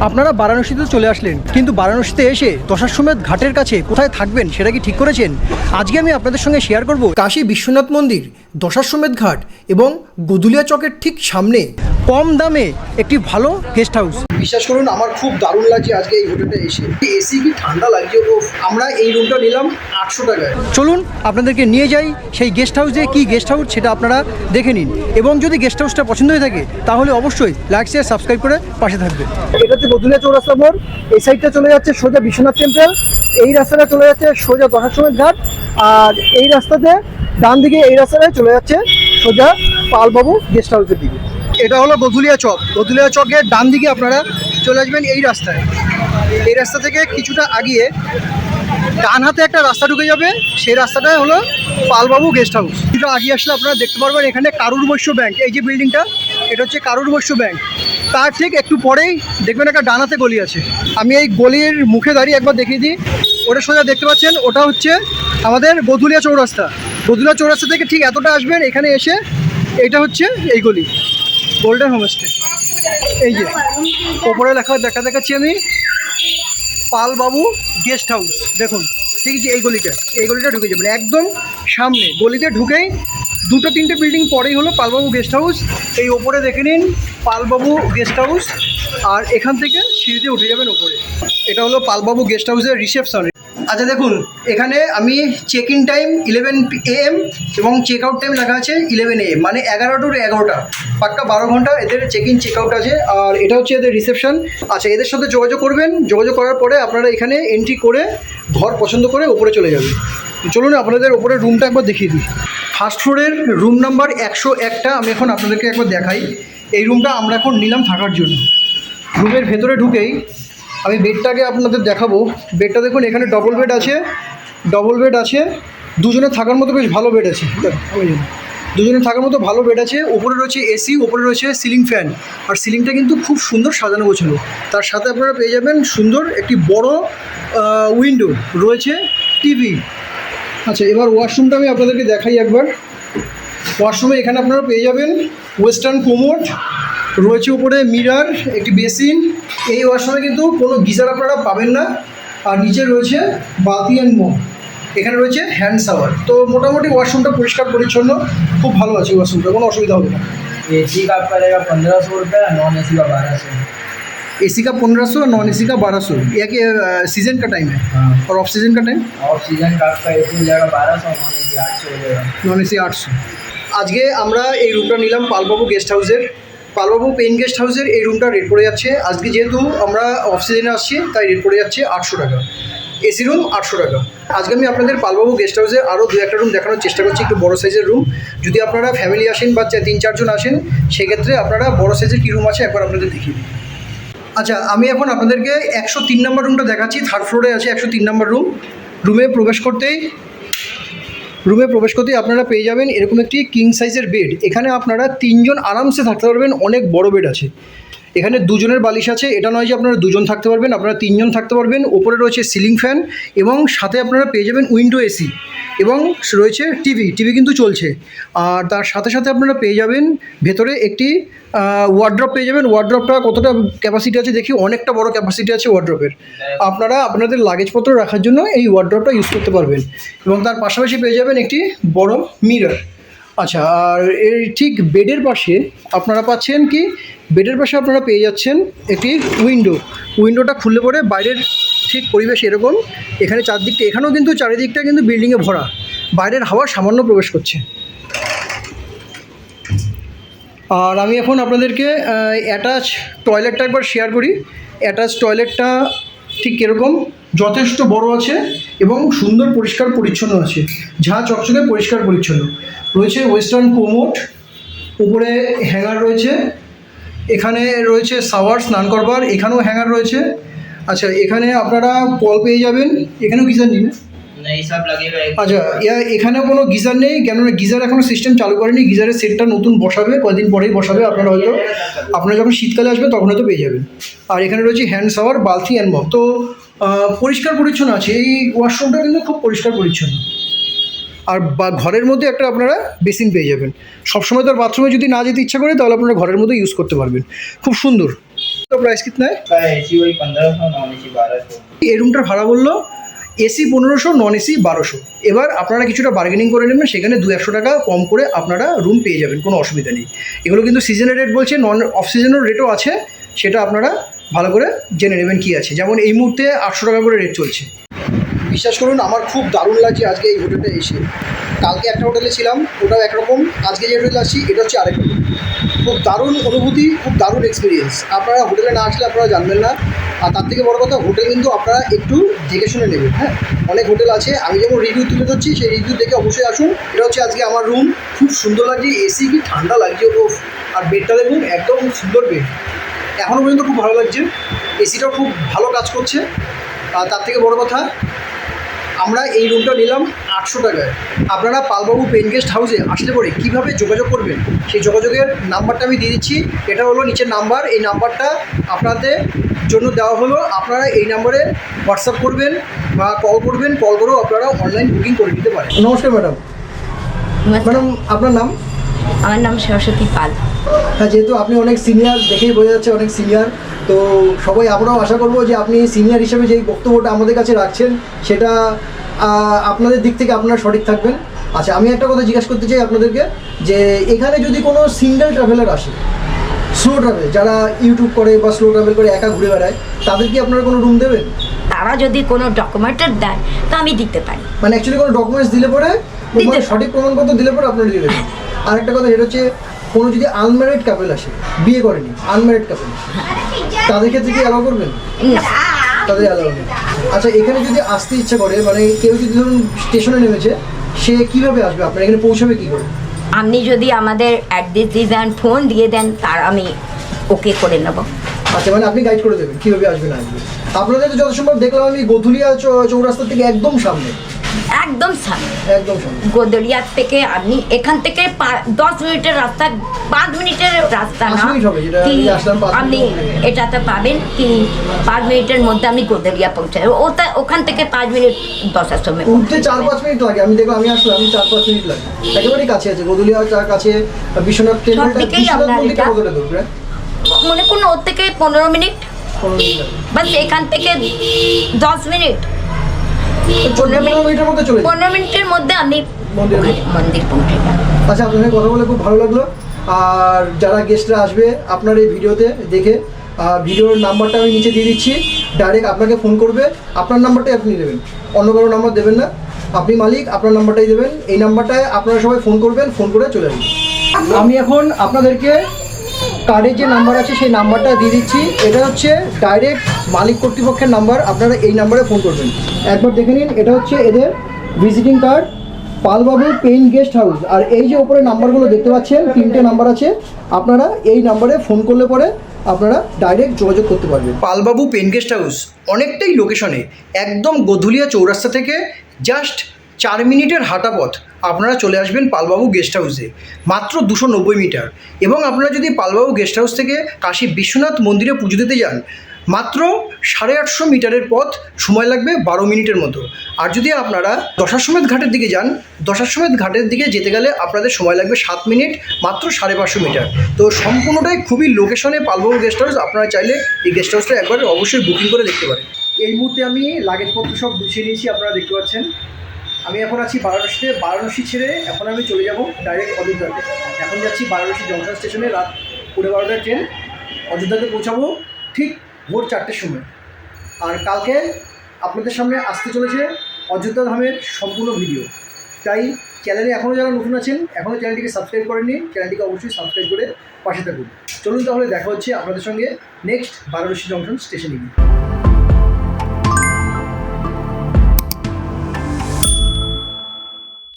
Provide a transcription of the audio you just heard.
আপনারা বারাণসীতে চলে আসলেন, কিন্তু বারাণসীতে এসে দশাশ্বমেধ ঘাটের কাছে কোথায় থাকবেন সেটা কি ঠিক করেছেন? আজকে আমি আপনাদের সঙ্গে শেয়ার করব কাশী বিশ্বনাথ মন্দির, দশাশ্বমেধ ঘাট এবং গদুলিয়া চকের ঠিক সামনে কম দামে একটি ভালো গেস্ট হাউস। বিশ্বাস করুন, আমার খুব দারুণ লাগছে আজকে এই হোটেলটা এসে। এসি কি ঠান্ডা লাগছে! ও, আমরা এই রুমটা নিলাম 800 টাকায়। চলুন আপনাদেরকে নিয়ে যাই সেই গেস্ট হাউসে। কি গেস্ট হাউস সেটা আপনারা দেখে নিন, এবং যদি গেস্ট হাউসটা পছন্দ হয়ে থাকে তাহলে অবশ্যই লাইক শেয়ার সাবস্ক্রাইব করে পাশে থাকবে। এটা হচ্ছে গদুলিয়া চৌরাস্তা মোড়। এই সাইডটা চলে যাচ্ছে সোজা বিশ্বনাথ টেম্পল, এই রাস্তাটা চলে যাচ্ছে সোজা দশাশ্বমেধ ঘাট, আর এই রাস্তাতে ডান দিকে এই রাস্তাটায় চলে যাচ্ছে সোজা পালবাবু গেস্ট হাউসের দিকে। এটা হলো গদুলিয়া চক। গদুলিয়া চকের ডান দিকে আপনারা চলে আসবেন এই রাস্তায়। এই রাস্তা থেকে কিছুটা আগিয়ে ডান হাতে একটা রাস্তা ঢুকে যাবে, সেই রাস্তাটাই হলো পালবাবু গেস্ট হাউস। কিছুটা আগিয়ে আসলে আপনারা দেখতে পারবেন এখানে কারুর বৈশ্য ব্যাংক। এই যে বিল্ডিংটা, এটা হচ্ছে কারুর বৈশ্য ব্যাংক। তার ঠিক একটু পরেই দেখবেন একটা ডান হাতে গলি আছে। আমি এই গলির মুখে দাঁড়িয়ে একবার দেখিয়ে দিই। ওটা সোজা দেখতে পাচ্ছেন, ওটা হচ্ছে আমাদের গদুলিয়া চৌরাস্তা। গদুলিয়া চৌরাস্তা থেকে ঠিক এতটা আসবেন, এখানে এসে এইটা হচ্ছে এই গলি, গোল্ডেন হোমস্টে। এই যে ওপরে লেখা দেখাচ্ছি আমি, পালবাবু গেস্ট হাউস। দেখুন ঠিক আছে, এই গলিটা ঢুকে যাবেন একদম সামনে। গলিতে ঢুকেই দুটো তিনটে বিল্ডিং পরেই হলো পালবাবু গেস্ট হাউস। এই ওপরে দেখে নিন পালবাবু গেস্ট হাউস, আর এখান থেকে সিঁড়িতে উঠে যাবেন ওপরে। এটা হলো পালবাবু গেস্ট হাউসের রিসেপশন। আচ্ছা দেখুন, এখানে আমি চেক ইন টাইম 11 AM এবং চেক আউট টাইম লেখা আছে 11 AM, মানে 11 to 11টা, পাক্কা 12 ঘন্টা এদের চেক ইন চেক আউট আছে। আর এটা হচ্ছে এদের রিসেপশন। আচ্ছা, এদের সাথে যোগাযোগ করবেন, যোগাযোগ করার পরে আপনারা এখানে এন্ট্রি করে ঘর পছন্দ করে ওপরে চলে যাবেন। চলুন আপনাদের ওপরে রুমটা একবার দেখিয়ে দিই। ফার্স্ট ফ্লোরের রুম নাম্বার 101টা আমি এখন আপনাদেরকে একবার দেখাই। এই রুমটা আমরা এখন নিলাম থাকার জন্য। রুমের ভেতরে ঢুকেই আমি বেডটাকে আপনাদের দেখাবো। বেডটা দেখুন, এখানে ডবল বেড আছে, দুজনে থাকার মতো বেশ ভালো বেড আছে। দুজনে থাকার মতো ভালো বেড আছে। উপরে রয়েছে এসি, উপরে রয়েছে সিলিং ফ্যান, আর সিলিংটা কিন্তু খুব সুন্দর সাজানো গোছানো। তার সাথে আপনারা পেয়ে যাবেন সুন্দর একটি বড় উইন্ডো, রয়েছে টিভি। আচ্ছা, এবার ওয়াশরুমটা আমি আপনাদেরকে দেখাই একবার। ওয়াশরুমে এখানে আপনারা পেয়ে যাবেন ওয়েস্টার্ন কোমোড, রয়েছে উপরে মিরার, একটি বেসিন। এই ওয়াশরুমে কিন্তু কোনো গিজার আপনারা পাবেন না। আর নিচে রয়েছে বালতি অ্যান্ড মগ। এখানে রয়েছে হ্যান্ড শাওয়ার। তো মোটামুটি ওয়াশরুমটা পরিষ্কার পরিচ্ছন্ন, খুব ভালো আছে ওয়াশরুমটা, কোনো অসুবিধা হবে না। एसी का पड़ेगा 1500 रुपये, नॉन एसी का 1200। एसी का 1500, नॉन एसी का 1200। यह कि सीजन का टाइम है। हाँ। और ऑफ सीजन का टाइम? ऑफ सीजन का आपका एसी हो जाएगा 1200, नॉन एसी 800 हो जाएगा। Non AC 800। আজকে আমরা এই রুমটা নিলাম পালবাবু গেস্ট হাউসের। পালবাবু পেইন গেস্ট হাউসের এই রুমটা রেট পড়ে যাচ্ছে, আজকে যেহেতু আমরা অফ সিজনে আসছি তাই রেট পড়ে যাচ্ছে 800 টাকা। এসি রুম 800 টাকা। আজকে আমি আপনাদের পালবাবু গেস্ট হাউসের আরও 2-1টা রুম দেখানোর চেষ্টা করছি, একটু বড়ো সাইজের রুম। যদি আপনারা ফ্যামিলি আসেন বা 3-4 জন আসেন, সেক্ষেত্রে আপনারা বড়ো সাইজের কী রুম আছে একবার আপনাদের দেখিয়ে দিই। আচ্ছা, আমি এখন আপনাদেরকে 103 নম্বর রুমটা দেখাচ্ছি। থার্ড ফ্লোরে আছে 103 নম্বর রুম। রুমে প্রবেশ করতেই আপনারা পেয়ে যাবেন এরকম একটি কিং সাইজের বেড। এখানে আপনারা 3 জন আরামসে থাকতে পারবেন, অনেক বড় বেড আছে। এখানে 2 জনের বালিশ আছে, এটা নয় যে আপনারা 2 জন থাকতে পারবেন, আপনারা 3 জন থাকতে পারবেন। ওপরে রয়েছে সিলিং ফ্যান এবং সাথে আপনারা পেয়ে যাবেন উইন্ডো এসি এবং রয়েছে টিভি কিন্তু চলছে। আর তার সাথে সাথে আপনারা পেয়ে যাবেন ভেতরে একটি ওয়ার্ড্রপ পেয়ে যাবেন। ওয়ার্ড্রপটা কতটা ক্যাপাসিটি আছে দেখি, অনেকটা বড় ক্যাপাসিটি আছে ওয়ার্ড্রপের। আপনারা আপনাদের লাগেজপত্র রাখার জন্য এই ওয়ার্ড্রপটা ইউজ করতে পারবেন, এবং তার পাশাপাশি পেয়ে যাবেন একটি বড় মিরর। আচ্ছা, আর এর ঠিক বেডের পাশে আপনারা পাচ্ছেন কি, বেডের পাশে আপনারা পেয়ে যাচ্ছেন একটি উইন্ডোটা খুললে পরে বাইরের ঠিক পরিবেশ এরকম। এখানে চারদিকটা, এখানেও কিন্তু চারিদিকটা কিন্তু বিল্ডিংয়ে ভরা, বাইরের হাওয়া সামান্য প্রবেশ করছে। আর আমি এখন আপনাদেরকে অ্যাটাচ টয়লেটটা একবার শেয়ার করি। অ্যাটাচ টয়লেটটা ঠিক কীরকম, যথেষ্ট বড় আছে এবং সুন্দর পরিষ্কার পরিচ্ছন্ন আছে, ঝাঁ চকচকে পরিষ্কার পরিচ্ছন্ন। রয়েছে ওয়েস্টার্ন কোমোড, উপরে হ্যাঙ্গার রয়েছে, এখানে রয়েছে শাওয়ার, স্নান করবার, এখানেও হ্যাঙ্গার রয়েছে। আচ্ছা, এখানে আপনারা কল পেয়ে যাবেন, এখানেও গিজার নেই না? नहीं, सब लगेगा। আচ্ছা, এখানেও কোনো গিজার নেই, কেননা গিজার এখনও সিস্টেম চালু করেনি। গিজারের সেটটা নতুন বসাবে, কদিন পরেই বসাবে। আপনারা যখন শীতকালে আসবে তখন হয়তো পেয়ে যাবেন। আর এখানে রয়েছে হ্যান্ড শাওয়ার, বালতি অ্যান্ড মগ। তো পরিষ্কার পরিচ্ছন্ন আছে, এই ওয়াশরুমটা কিন্তু খুব পরিষ্কার পরিচ্ছন্ন। আর বা ঘরের মধ্যে একটা আপনারা বেসিন পেয়ে যাবেন। সবসময় তো আর বাথরুমে যদি না যেতে ইচ্ছা করে তাহলে আপনারা ঘরের মধ্যে ইউজ করতে পারবেন। খুব সুন্দর। তো প্রাইস কিतना है? का एसी वही 1500, नॉन एसी 1200। এই রুমটার ভাড়া বললো এসি 1500, নন এসি 1200। এবার আপনারা কিছুটা বার্গেনিং করে নেবেন, সেখানে 200 টাকা কম করে আপনারা রুম পেয়ে যাবেন, কোনো অসুবিধা নেই। এগুলো কিন্তু সিজনের রেট বলছে, নন অফ সিজনের রেটও আছে, সেটা আপনারা ভালো করে জেনে নেবেন কী আছে। যেমন এই মুহূর্তে 800 টাকা করে রেট চলছে। বিশ্বাস করুন আমার খুব দারুণ লাগছে আজকে এই হোটেলটা এসে। কালকে একটা হোটেলে ছিলাম, ওটাও একরকম, আজকে যে হোটেলে আসছি এটা হচ্ছে আরেক রকম। খুব দারুণ অনুভূতি, খুব দারুণ এক্সপিরিয়েন্স। আপনারা হোটেলে না আসলে আপনারা জানবেন না। আর তার থেকে বড় কথা, হোটেল কিন্তু আপনারা একটু দেখে শুনে নেবেন। হ্যাঁ, অনেক হোটেল আছে, আমি যেমন রিভিউ তুলে ধরছি সেই রিভিউ দেখে অবশ্যই আসুন। এটা হচ্ছে আজকে আমার রুম, খুব সুন্দর লাগছে, এসি কি ঠান্ডা লাগছে ও। আর বেডটা দেখুন, একদম সুন্দর বেড, এখনও পর্যন্ত খুব ভালো লাগছে। এসিটাও খুব ভালো কাজ করছে। আর তার থেকে বড় কথা, আমরা এই রুমটা নিলাম 800 টাকায়। আপনারা পালবাবু পেইন গেস্ট হাউসে আসলে পরে কীভাবে যোগাযোগ করবেন সেই যোগাযোগের নাম্বারটা আমি দিয়ে দিচ্ছি। এটা হলো নিচের নাম্বার, এই নাম্বারটা আপনাদের জন্য দেওয়া হলো। আপনারা এই নাম্বারে হোয়াটসঅ্যাপ করবেন বা কল করবেন, কল করেও আপনারা অনলাইন বুকিং করে নিতে পারেন। নমস্কার ম্যাডাম। ম্যাডাম আপনার নাম? আমার নাম সরস্বতী পাল। হ্যাঁ, যেহেতু আপনি অনেক সিনিয়র, দেখেই বোঝা যাচ্ছে অনেক সিনিয়র, তো সবাই আমরাও আশা করবো যে আপনি সিনিয়র হিসেবে যেই বক্তব্যটা আমাদের কাছে রাখছেন সেটা আপনাদের দিক থেকে আপনারা সঠিক থাকবেন। আচ্ছা, আমি একটা কথা জিজ্ঞাসা করতে চাই আপনাদেরকে, যে এখানে যদি কোনো সিঙ্গেল ট্রাভেলার আসে, স্লো ট্রাভেল, যারা ইউটিউব করে বা স্লো ট্রাভেল করে একা ঘুরে বেড়ায়, তাদের কি আপনারা কোনো রুম দেবেন? তারা যদি কোনো ডকুমেন্টের দেয় তো আমি দিতে পারি। মানে অ্যাকচুয়ালি কোনো ডকুমেন্টস দিলে পরে, মানে সঠিক প্রমাণপত্র দিলে পরে আপনারা দিয়ে দেবেন। আরেকটা কথা, এটা হচ্ছে কোনো যদি আনম্যারিড কাপল আসে, বিয়ে করেনি, আনম্যারিড কাপল, তাদের ক্ষেত্রে কি অ্যালাউ করবেন? না, তাদের অ্যালাউ নেই। আচ্ছা, এখানে যদি আসতে ইচ্ছা করে, মানে কেউ যদি ধরুন স্টেশনে নেমেছে, সে কীভাবে আসবে? আপনার এখানে পৌঁছাবে কী করে? আপনি যদি আমাদের অ্যাড্রেস দিয়ে দেন, ফোন দিয়ে দেন, তার আমি ওকে করে নেব। আচ্ছা, মানে আপনি গাইড করে দেবেন কীভাবে আসবে না আসবে। আপনাদের তো যত সম্ভব দেখলাম আমি গোধুলিয়া চৌরাস্তা থেকে একদম সামনে, একদম সামনে, একদম সামনে। গোদরিয়া থেকে আপনি এখান থেকে 10 মিনিটের রাস্তা, 5 মিনিটের রাস্তা 5 না, মিনিট হবে, যেটা কি আমি আসলাম 5 আপনি মিনিট হবে। এটাতে পাবেন কি 5 মিনিটের মধ্যে আমি গোদরিয়া পৌঁছাই। ওখান থেকে 5 মিনিট 10-এর সময় উঠতে 4-5 মিনিট লাগে। আমি দেখলাম, আমি আসলাম 4-5 মিনিট লাগে, একেবারেই কাছে আছে। গোধুলিয়া কাছে, বিশ্বনাথ টেম্পলটা, সবদিকেই বিশ্বনাথ আপনার মন্দিরটা এটা- কতটা দূর প্রায়? মনে করুন ওর থেকে 15 মিনিট, 15 মিনিট লাগে। বাস এখান থেকে 10 মিনিট, 15 মিনিটের মধ্যে চলে যাবে 15 মিনিটের মধ্যে আপনি মন্দিরে। ওখানে মন্দির পৌঁছে যাবেন। আচ্ছা, আপনার সাথে কথা বলে খুব ভালো লাগলো। আর যারা গেস্টরা আসবে আপনার এই ভিডিওতে দেখে, ভিডিওর নাম্বারটা আমি নিচে দিয়ে দিচ্ছি, ডাইরেক্ট আপনাকে ফোন করবে। আপনার নাম্বারটাই আপনি দেবেন, অন্য কারো নাম্বার দেবেন না। আপনি মালিক, আপনার নাম্বারটাই দেবেন। এই নাম্বারটায় আপনারা সবাই ফোন করবেন, ফোন করে চলে আসবেন। আমি এখন আপনাদেরকে কার্ডের যে নাম্বার আছে সেই নাম্বারটা দিয়ে দিচ্ছি। এটা হচ্ছে ডাইরেক্ট মালিক কর্তৃপক্ষের নাম্বার, আপনারা এই নাম্বারে ফোন করবেন। একবার দেখে নিন, এটা হচ্ছে এদের ভিজিটিং কার্ড, পালবাবু পেইন গেস্ট হাউস। আর এই যে ওপরে নাম্বারগুলো দেখতে পাচ্ছেন, 3টে নাম্বার আছে, আপনারা এই নাম্বারে ফোন করলে পরে আপনারা ডাইরেক্ট যোগাযোগ করতে পারবেন। পালবাবু পেইন গেস্ট হাউস অনেকটাই লোকেশনে, একদম গোধুলিয়া চৌরাস্তা থেকে জাস্ট 4 মিনিটের হাঁটা পথ আপনারা চলে আসবেন পালবাবু গেস্ট হাউসে, মাত্র 290 মিটার। এবং আপনারা যদি পালবাবু গেস্ট হাউস থেকে কাশী বিশ্বনাথ মন্দিরে পুজো দিতে যান, মাত্র 850 মিটারের পথ, সময় লাগবে 12 মিনিটের মতো। আর যদি আপনারা দশাশ্বমেধ ঘাটের দিকে যান, দশাশ্বমেধ ঘাটের দিকে যেতে গেলে আপনাদের সময় লাগবে 7 মিনিট, মাত্র 550 মিটার। তো সম্পূর্ণটাই খুবই লোকেশনে পালবাবু গেস্ট হাউস। আপনারা চাইলে এই গেস্ট হাউসটা একবার অবশ্যই বুকিং করে দেখতে পারেন। এই মুহূর্তে আমি লাগেজপত্র সব গুছিয়ে নিয়েছি, আপনারা দেখতে পাচ্ছেন। আমি এখন আছি বারাণসীতে। বারাণসী ছেড়ে এখন আমি চলে যাব ডাইরেক্ট অযোধ্যাতে। এখন যাচ্ছি বারাণসী জংশন স্টেশনে, রাত 12:30টার ট্রেন। অযোধ্যাতে পৌঁছাবো ঠিক ভোর 4টের সময়। আর কালকে আপনাদের সামনে আসতে চলেছে অযোধ্যা ধামের সম্পূর্ণ ভিডিও। তাই চ্যানেলে এখনও যারা নতুন আছেন, এখনও চ্যানেলটিকে সাবস্ক্রাইব করেননি, চ্যানেলটিকে অবশ্যই সাবস্ক্রাইব করে পাশে থাকুন। চলুন তাহলে দেখা হচ্ছে আপনাদের সঙ্গে নেক্সট বারাণসী জংশন স্টেশনে গিয়ে।